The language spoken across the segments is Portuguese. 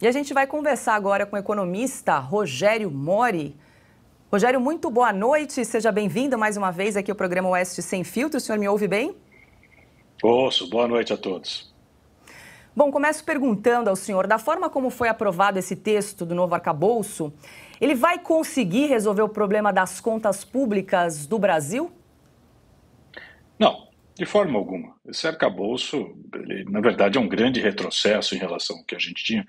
E a gente vai conversar agora com o economista Rogério Mori. Rogério, muito boa noite, seja bem-vindo mais uma vez aqui ao programa Oeste Sem Filtro. O senhor me ouve bem? Ouço, boa noite a todos. Bom, começo perguntando ao senhor, da forma como foi aprovado esse texto do novo arcabouço, ele vai conseguir resolver o problema das contas públicas do Brasil? Não, de forma alguma. Esse arcabouço, ele, na verdade, é um grande retrocesso em relação ao que a gente tinha.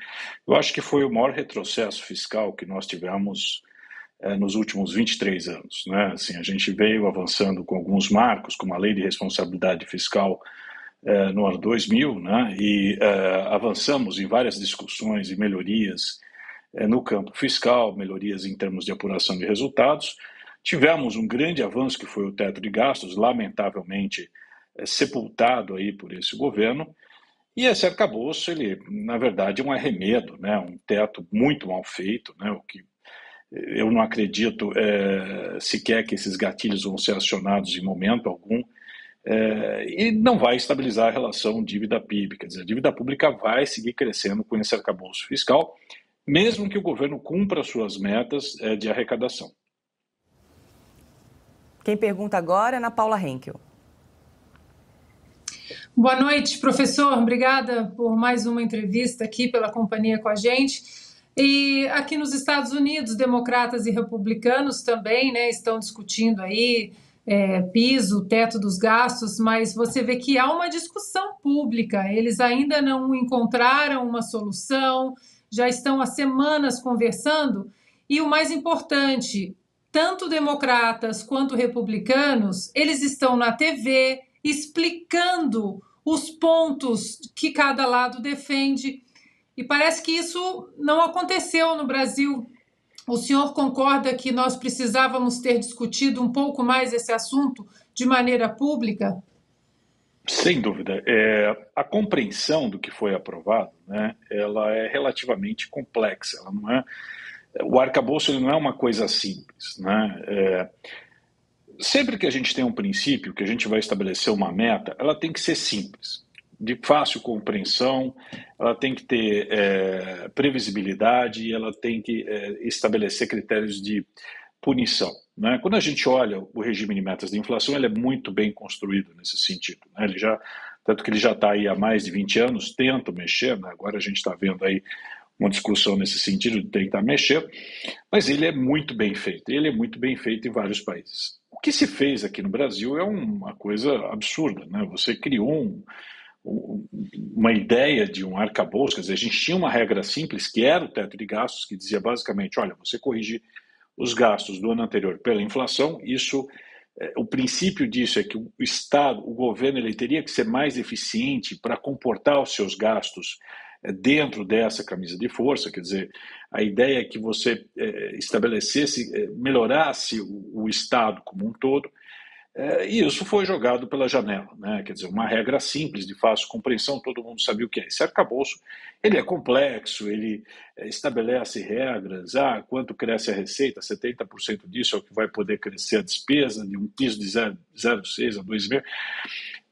Eu acho que foi o maior retrocesso fiscal que nós tivemos nos últimos 23 anos. Né? Assim, a gente veio avançando com alguns marcos, como a Lei de Responsabilidade Fiscal no ano 2000, né? E avançamos em várias discussões e melhorias no campo fiscal, melhorias em termos de apuração de resultados. Tivemos um grande avanço que foi o teto de gastos, lamentavelmente sepultado aí por esse governo, e esse arcabouço, ele, na verdade, é um arremedo, né? Um teto muito mal feito, né? O que eu não acredito sequer que esses gatilhos vão ser acionados em momento algum, e não vai estabilizar a relação dívida-PIB, quer dizer, a dívida pública vai seguir crescendo com esse arcabouço fiscal, mesmo que o governo cumpra suas metas de arrecadação. Quem pergunta agora é Ana Paula Henkel. Boa noite, professor. Obrigada por mais uma entrevista aqui, pela companhia com a gente. E aqui nos Estados Unidos, democratas e republicanos também, né, estão discutindo aí piso, teto dos gastos, mas você vê que há uma discussão pública. Eles ainda não encontraram uma solução, já estão há semanas conversando. E o mais importante, tanto democratas quanto republicanos, eles estão na TV explicando os pontos que cada lado defende. E parece que isso não aconteceu no Brasil. O senhor concorda que nós precisávamos ter discutido um pouco mais esse assunto de maneira pública? Sem dúvida. A compreensão do que foi aprovado, né, ela é relativamente complexa. Ela não é, o arcabouço ele não é uma coisa simples. Né? Sempre que a gente tem um princípio, que a gente vai estabelecer uma meta, ela tem que ser simples, de fácil compreensão, ela tem que ter previsibilidade, ela tem que estabelecer critérios de punição. Né? Quando a gente olha o regime de metas de inflação, ele é muito bem construído nesse sentido. Né? Tanto que ele já está aí há mais de 20 anos, tenta mexer, né? Agora a gente está vendo aí uma discussão nesse sentido de tentar mexer, mas ele é muito bem feito, ele é muito bem feito em vários países. O que se fez aqui no Brasil é uma coisa absurda, né? Você criou uma ideia de um arcabouço, quer dizer, a gente tinha uma regra simples, que era o teto de gastos, que dizia basicamente, olha, você corrige os gastos do ano anterior pela inflação, isso, o princípio disso é que o Estado, o governo, ele teria que ser mais eficiente para comportar os seus gastos dentro dessa camisa de força, quer dizer, a ideia é que você estabelecesse, melhorasse o Estado como um todo, e isso foi jogado pela janela, né? Quer dizer, uma regra simples, de fácil compreensão, todo mundo sabia o que é. Esse arcabouço, ele é complexo, ele estabelece regras, quanto cresce a receita, 70% disso é o que vai poder crescer a despesa, de um piso de 0,6 a 2,5%,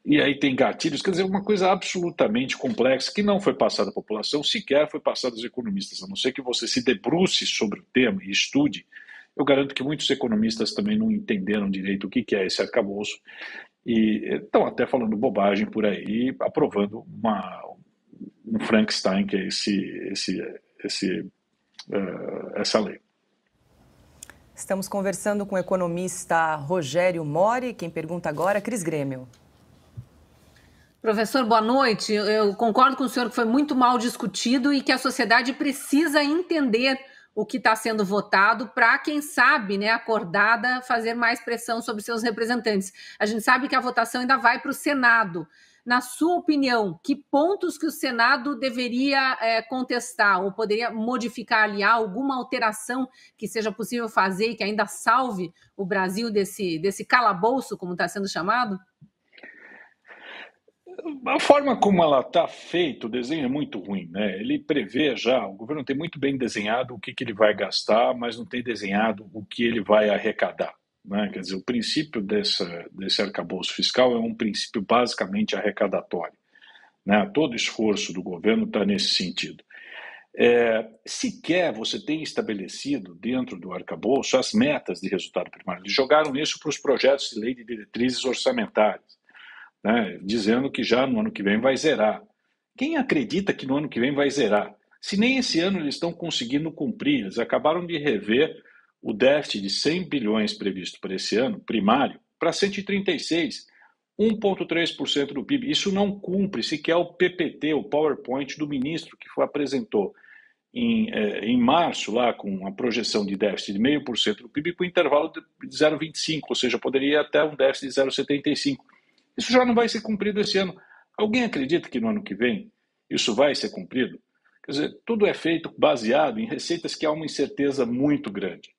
e aí tem gatilhos, quer dizer, uma coisa absolutamente complexa que não foi passada à população, sequer foi passada aos economistas, a não ser que você se debruce sobre o tema e estude. Eu garanto que muitos economistas também não entenderam direito o que é esse arcabouço e estão até falando bobagem por aí, aprovando um Frankenstein, que é essa lei. Estamos conversando com o economista Rogério Mori. Quem pergunta agora é Cris Grêmio. Professor, boa noite. Eu concordo com o senhor que foi muito mal discutido e que a sociedade precisa entender o que está sendo votado para, quem sabe, né, acordada, fazer mais pressão sobre seus representantes. A gente sabe que a votação ainda vai para o Senado. Na sua opinião, que pontos que o Senado deveria contestar ou poderia modificar ali? Há alguma alteração que seja possível fazer e que ainda salve o Brasil desse calabouço, como está sendo chamado? A forma como ela está feita, o desenho é muito ruim, né? Ele prevê já, o governo tem muito bem desenhado o que ele vai gastar, mas não tem desenhado o que ele vai arrecadar, né? Quer dizer, o princípio desse arcabouço fiscal é um princípio basicamente arrecadatório, né? Todo esforço do governo está nesse sentido. sequer você tem estabelecido dentro do arcabouço as metas de resultado primário. Eles jogaram isso para os projetos de lei de diretrizes orçamentárias, né, dizendo que já no ano que vem vai zerar. Quem acredita que no ano que vem vai zerar? Se nem esse ano eles estão conseguindo cumprir, eles acabaram de rever o déficit de 100 bilhões previsto para esse ano, primário, para 136, 1,3% do PIB. Isso não cumpre sequer o PPT, o PowerPoint do ministro que apresentou em março, lá com a projeção de déficit de 0,5% do PIB com intervalo de 0,25, ou seja, poderia ir até um déficit de 0,75. Isso já não vai ser cumprido esse ano. Alguém acredita que no ano que vem isso vai ser cumprido? Quer dizer, tudo é feito baseado em receitas que há uma incerteza muito grande.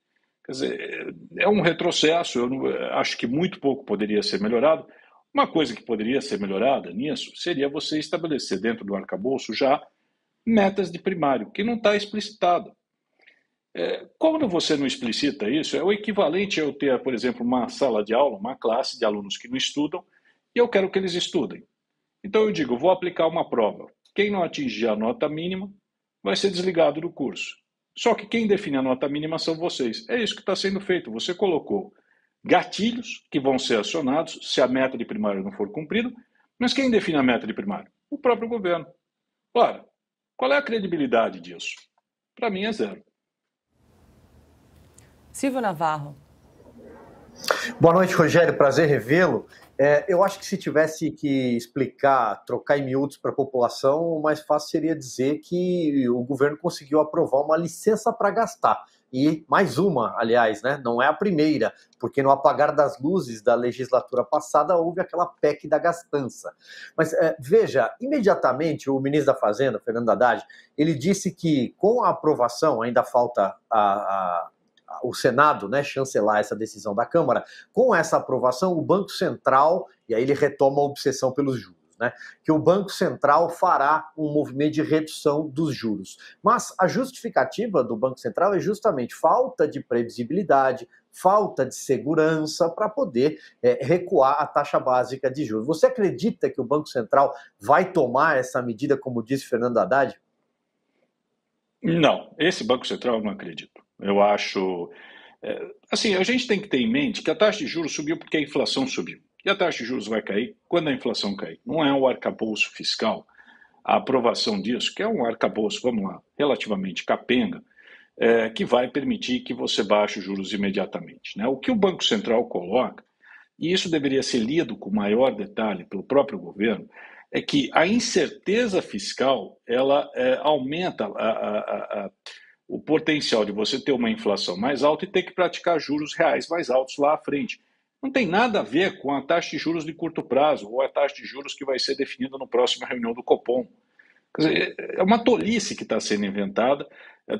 Quer dizer, é um retrocesso, acho que muito pouco poderia ser melhorado. Uma coisa que poderia ser melhorada nisso seria você estabelecer dentro do arcabouço já metas de primário, que não está explicitado. Quando você não explicita isso, é o equivalente a eu ter, por exemplo, uma sala de aula, uma classe de alunos que não estudam, e eu quero que eles estudem. Então eu digo, vou aplicar uma prova. Quem não atingir a nota mínima vai ser desligado do curso. Só que quem define a nota mínima são vocês. É isso que está sendo feito. Você colocou gatilhos que vão ser acionados se a meta de primário não for cumprida, mas quem define a meta de primário? O próprio governo. Ora, qual é a credibilidade disso? Para mim é zero. Silvio Navarro. Boa noite, Rogério. Prazer revê-lo. Eu acho que se tivesse que explicar, trocar em miúdos para a população, o mais fácil seria dizer que o governo conseguiu aprovar uma licença para gastar. E mais uma, aliás, né? Não é a primeira, porque no apagar das luzes da legislatura passada houve aquela PEC da gastança. Mas veja, imediatamente o ministro da Fazenda, Fernando Haddad, ele disse que com a aprovação, ainda falta o Senado, né, chancelar essa decisão da Câmara, com essa aprovação o Banco Central, e aí ele retoma a obsessão pelos juros, né, que o Banco Central fará um movimento de redução dos juros. Mas a justificativa do Banco Central é justamente falta de previsibilidade, falta de segurança para poder recuar a taxa básica de juros. Você acredita que o Banco Central vai tomar essa medida, como disse Fernando Haddad? Não, esse Banco Central eu não acredito. Eu acho... assim, a gente tem que ter em mente que a taxa de juros subiu porque a inflação subiu. E a taxa de juros vai cair quando a inflação cair. Não é o arcabouço fiscal, a aprovação disso, que é um arcabouço, vamos lá, relativamente capenga, que vai permitir que você baixe os juros imediatamente, né? O que o Banco Central coloca, e isso deveria ser lido com maior detalhe pelo próprio governo, é que a incerteza fiscal, ela aumenta o potencial de você ter uma inflação mais alta e ter que praticar juros reais mais altos lá à frente. Não tem nada a ver com a taxa de juros de curto prazo ou a taxa de juros que vai ser definida na próxima reunião do Copom. Quer dizer, é uma tolice que está sendo inventada.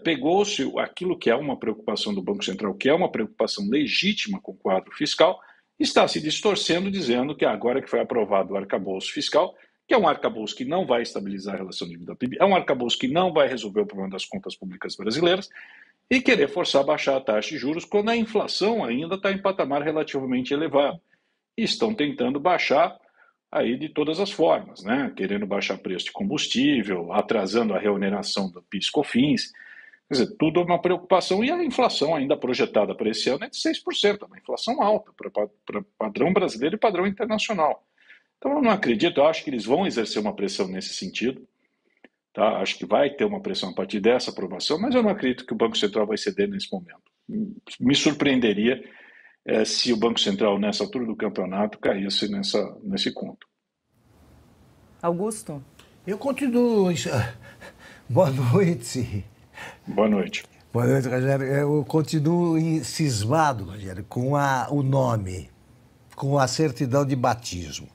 Pegou-se aquilo que é uma preocupação do Banco Central, que é uma preocupação legítima com o quadro fiscal, está se distorcendo dizendo que agora que foi aprovado o arcabouço fiscal, que é um arcabouço que não vai estabilizar a relação de dívida PIB, é um arcabouço que não vai resolver o problema das contas públicas brasileiras, e querer forçar a baixar a taxa de juros quando a inflação ainda está em patamar relativamente elevado. E estão tentando baixar aí de todas as formas, né? Querendo baixar preço de combustível, atrasando a reoneração do PIS/COFINS. Quer dizer, tudo é uma preocupação, e a inflação ainda projetada para esse ano é de 6%, uma inflação alta para padrão brasileiro e padrão internacional. Então eu não acredito, eu acho que eles vão exercer uma pressão nesse sentido, tá? Acho que vai ter uma pressão a partir dessa aprovação, mas eu não acredito que o Banco Central vai ceder nesse momento. Me surpreenderia se o Banco Central, nessa altura do campeonato, caísse nesse conto. Augusto? Eu continuo... Boa noite. Boa noite. Boa noite, Rogério. Eu continuo cismado, Rogério, com o nome, com a certidão de batismo.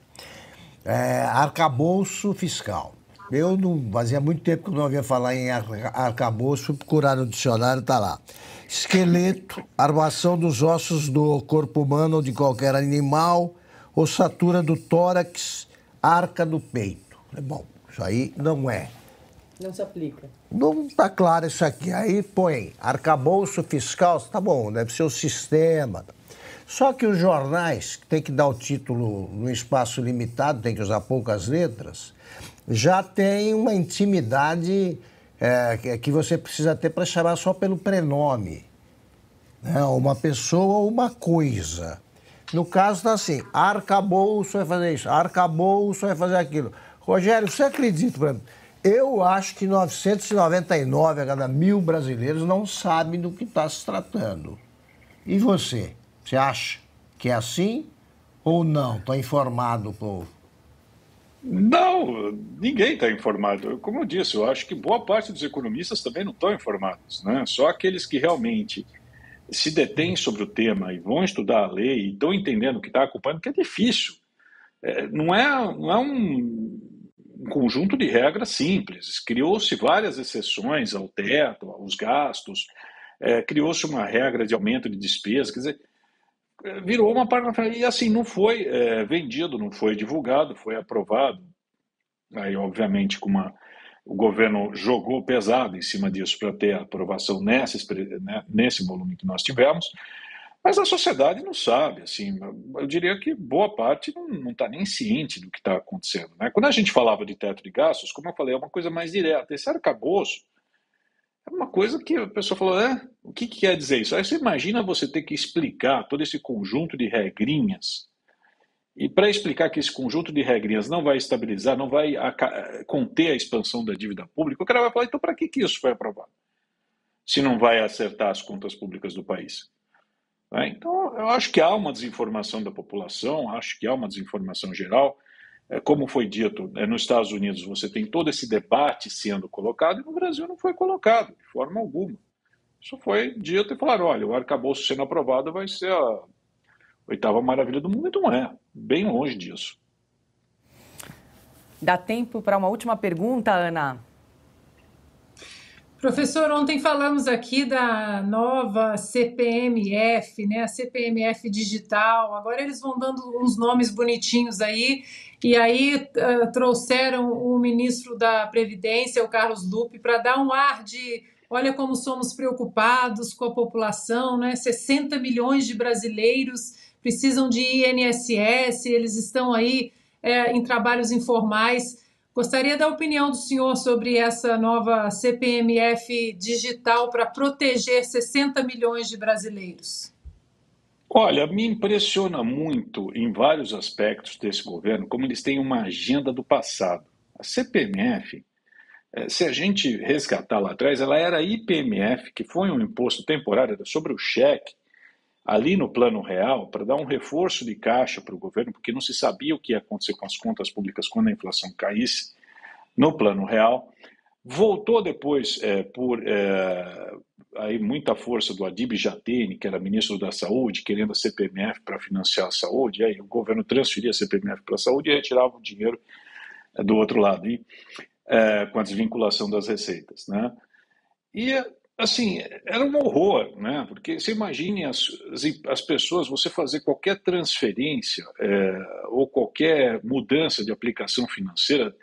Arcabouço fiscal. Eu não fazia muito tempo que eu não ouvia falar em arcabouço, fui procurar no dicionário, está lá. Esqueleto, armação dos ossos do corpo humano ou de qualquer animal, ossatura do tórax, arca do peito. Bom, isso aí não é. Não se aplica. Não está claro isso aqui. Aí põe arcabouço fiscal, tá bom, deve ser o sistema. Só que os jornais, que tem que dar o título no espaço limitado, tem que usar poucas letras, já tem uma intimidade que você precisa ter para chamar só pelo prenome. Né? Uma pessoa ou uma coisa. No caso está assim, arcabouço vai fazer isso, arcabouço vai fazer aquilo. Rogério, você acredita, por exemplo, eu acho que 999 a cada 1.000 brasileiros não sabem do que está se tratando. E você? Você acha que é assim ou não? Está informado, povo? Não, ninguém está informado. Como eu disse, eu acho que boa parte dos economistas também não estão informados, né? Só aqueles que realmente se detêm sobre o tema e vão estudar a lei e estão entendendo o que está acompanhando, que é difícil. Não é um conjunto de regras simples. Criou-se várias exceções ao teto, aos gastos, criou-se uma regra de aumento de despesa, quer dizer, virou uma parte, e assim, não foi vendido, não foi divulgado, foi aprovado. Aí, obviamente, o governo jogou pesado em cima disso para ter a aprovação nesse volume que nós tivemos, mas a sociedade não sabe, assim, eu diria que boa parte não está nem ciente do que está acontecendo, né? Quando a gente falava de teto de gastos, como eu falei, é uma coisa mais direta. Esse arcabouço é uma coisa que a pessoa falou, o que quer dizer isso? Aí você imagina você ter que explicar todo esse conjunto de regrinhas, e para explicar que esse conjunto de regrinhas não vai estabilizar, não vai conter a expansão da dívida pública, o cara vai falar, então para que isso foi aprovado? Se não vai acertar as contas públicas do país. Então, eu acho que há uma desinformação da população, acho que há uma desinformação geral. Como foi dito, nos Estados Unidos você tem todo esse debate sendo colocado, e no Brasil não foi colocado, de forma alguma. Isso foi dito e falaram, olha, o arcabouço sendo aprovado vai ser a 8ª maravilha do mundo, e não é, bem longe disso. Dá tempo para uma última pergunta, Ana? Professor, ontem falamos aqui da nova CPMF, né? A CPMF digital. Agora eles vão dando uns nomes bonitinhos aí. E aí trouxeram o ministro da Previdência, o Carlos Lupe, para dar um ar de olha como somos preocupados com a população, né? 60 milhões de brasileiros precisam de INSS, eles estão aí em trabalhos informais. Gostaria da opinião do senhor sobre essa nova CPMF digital para proteger 60 milhões de brasileiros. Olha, me impressiona muito em vários aspectos desse governo como eles têm uma agenda do passado. A CPMF, se a gente resgatar lá atrás, ela era IPMF, que foi um imposto temporário sobre o cheque, ali no Plano Real, para dar um reforço de caixa para o governo, porque não se sabia o que ia acontecer com as contas públicas quando a inflação caísse no Plano Real. Voltou depois por aí muita força do Adib Jatene, que era ministro da Saúde, querendo a CPMF para financiar a saúde, e aí o governo transferia a CPMF para a saúde e retirava o dinheiro do outro lado, com a desvinculação das receitas, né? E assim, era um horror, né? Porque você imagine as pessoas, você fazer qualquer transferência ou qualquer mudança de aplicação financeira,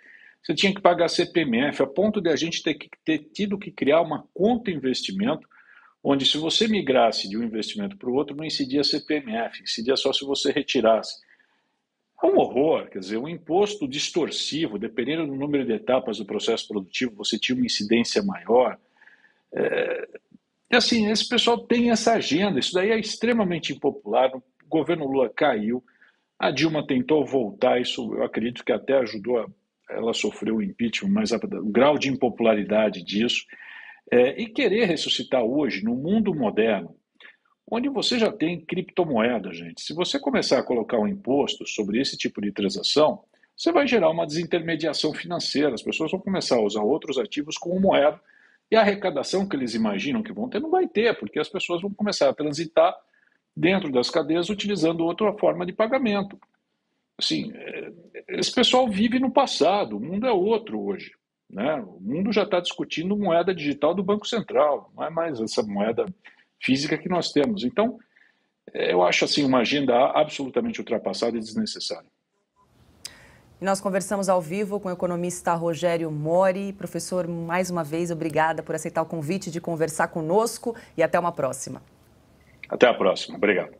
você tinha que pagar CPMF, a ponto de a gente ter tido que criar uma conta investimento, onde se você migrasse de um investimento para o outro, não incidia CPMF, incidia só se você retirasse. É um horror, quer dizer, um imposto distorsivo, dependendo do número de etapas do processo produtivo, você tinha uma incidência maior. Assim, esse pessoal tem essa agenda, isso daí é extremamente impopular, o governo Lula caiu, a Dilma tentou voltar, isso eu acredito que até ajudou, ela sofreu o impeachment, mas o grau de impopularidade disso, e querer ressuscitar hoje, no mundo moderno, onde você já tem criptomoeda, gente, se você começar a colocar um imposto sobre esse tipo de transação, você vai gerar uma desintermediação financeira, as pessoas vão começar a usar outros ativos como moeda, e a arrecadação que eles imaginam que vão ter não vai ter, porque as pessoas vão começar a transitar dentro das cadeias utilizando outra forma de pagamento. Assim, esse pessoal vive no passado, o mundo é outro hoje, né? O mundo já está discutindo moeda digital do Banco Central, não é mais essa moeda física que nós temos. Então, eu acho assim uma agenda absolutamente ultrapassada e desnecessária. E nós conversamos ao vivo com o economista Rogério Mori. Professor, mais uma vez, obrigada por aceitar o convite de conversar conosco e até uma próxima. Até a próxima. Obrigado.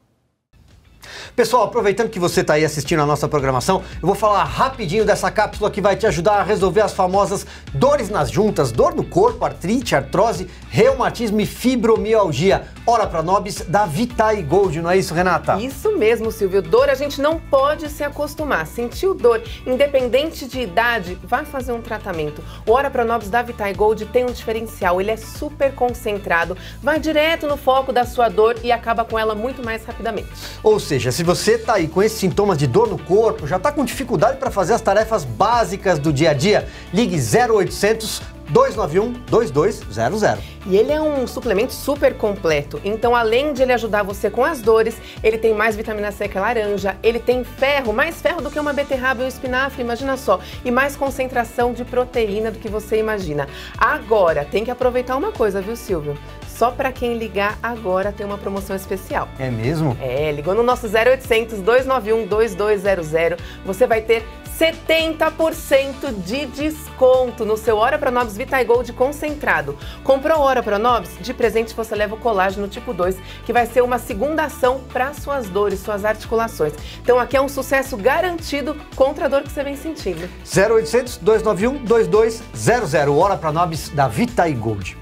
Pessoal, aproveitando que você está aí assistindo a nossa programação, eu vou falar rapidinho dessa cápsula que vai te ajudar a resolver as famosas dores nas juntas, dor no corpo, artrite, artrose, reumatismo e fibromialgia. Ora Pronobis da Vitae Gold, não é isso, Renata? Isso mesmo, Silvio. Dor a gente não pode se acostumar. Sentiu dor, independente de idade, vai fazer um tratamento. O Ora Pronobis da Vitae Gold tem um diferencial, ele é super concentrado, vai direto no foco da sua dor e acaba com ela muito mais rapidamente. Ou seja, se você tá aí com esses sintomas de dor no corpo, já tá com dificuldade para fazer as tarefas básicas do dia a dia, ligue 0800 291 2200. E ele é um suplemento super completo, então além de ele ajudar você com as dores, ele tem mais vitamina C que a laranja, ele tem ferro, mais ferro do que uma beterraba e um espinafre, imagina só, e mais concentração de proteína do que você imagina. Agora, tem que aproveitar uma coisa, viu, Silvio? Só para quem ligar agora tem uma promoção especial. É mesmo? Ligou no nosso 0800 291 2200, você vai ter 70% de desconto no seu Ora Pronobis Vitae Gold concentrado. Comprou o Ora Pronobis? De presente você leva o colágeno tipo 2, que vai ser uma segunda ação para suas dores, suas articulações. Então aqui é um sucesso garantido contra a dor que você vem sentindo. 0800 291 2200, Ora Pronobis da Vitae Gold.